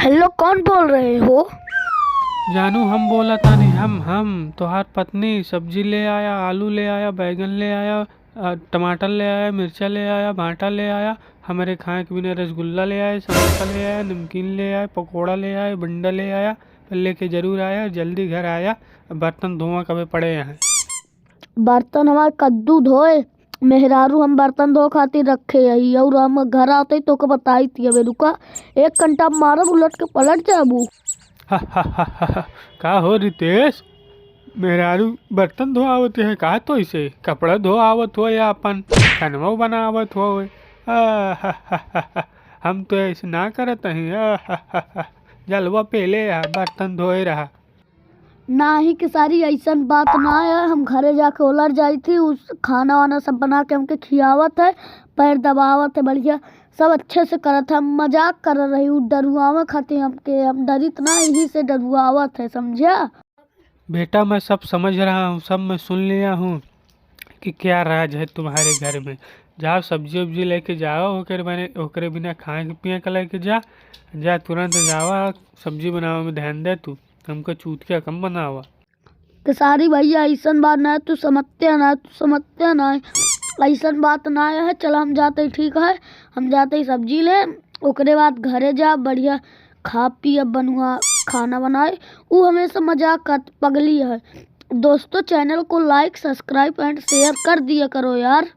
Hello, कौन बोल रहे हो? जानू हम बोला था नहीं। हम तोहार पत्नी सब्जी ले आया, आलू ले आया, बैगन ले आया, टमाटर ले आया, मिर्चा ले आया, भांटा ले आया। हमारे खाए के बिना रसगुल्ला ले आए, समोसा ले आया, नमकीन ले आया, पकोड़ा ले आया, बंडा ले आया। पर लेके जरूर आया, जल्दी घर आया। अब बर्तन धोआ कभी पड़े हैं। बर्तन हमारे कद्दू धोए। मेहरारू हम बर्तन धो खातिर रखे यही और हम घर आते ही तो को बताई थी। अबे रुका, 1 घंटा मारब उलट के पलट जाबू। का हो रितेश? मेहरारू बर्तन धो आवत है का? तो इसे कपड़ा धो आवत हो या अपन खानवा बनावत हो? हम तो ऐसे ना करत हैं। जलवा पहले बर्तन धोए रहा। ना ही कि सारी ऐसन बात ना है। हम घरे जाके उलट जाई थी, उस खाना वाना सब बना के हमके खियावत है, पैर दबावत है, बढ़िया सब अच्छे से करत है। हम मजाक कर रही हूँ, डरुआवे खातिर हमके। हम डरित ना, यही से डरुआवत है, समझा? बेटा मैं सब समझ रहा हूँ, सब मैं सुन लिया हूँ कि क्या राज है तुम्हारे घर में। जाओ सब्जी उब्जी लेके जाओ, ओकरे बिना खाए के पिए के लेके जा। जा तुरंत जावा, सब्जी बनावे में ध्यान दे तू। हमको चूतिया कम बनावा। खेसारी भैया ऐसन बात ना है, तू समझते ना है। ऐसन बात ना है। चल हम जाते ही, ठीक है? हम जाते ही सब्जी ले, ओकरे बाद घरे जा, बढ़िया खा पी अब बनुआ खाना बनाए। वो हमेशा मजाक कर, पगली है। दोस्तों, चैनल को लाइक, सब्सक्राइब एंड शेयर कर दिया करो यार।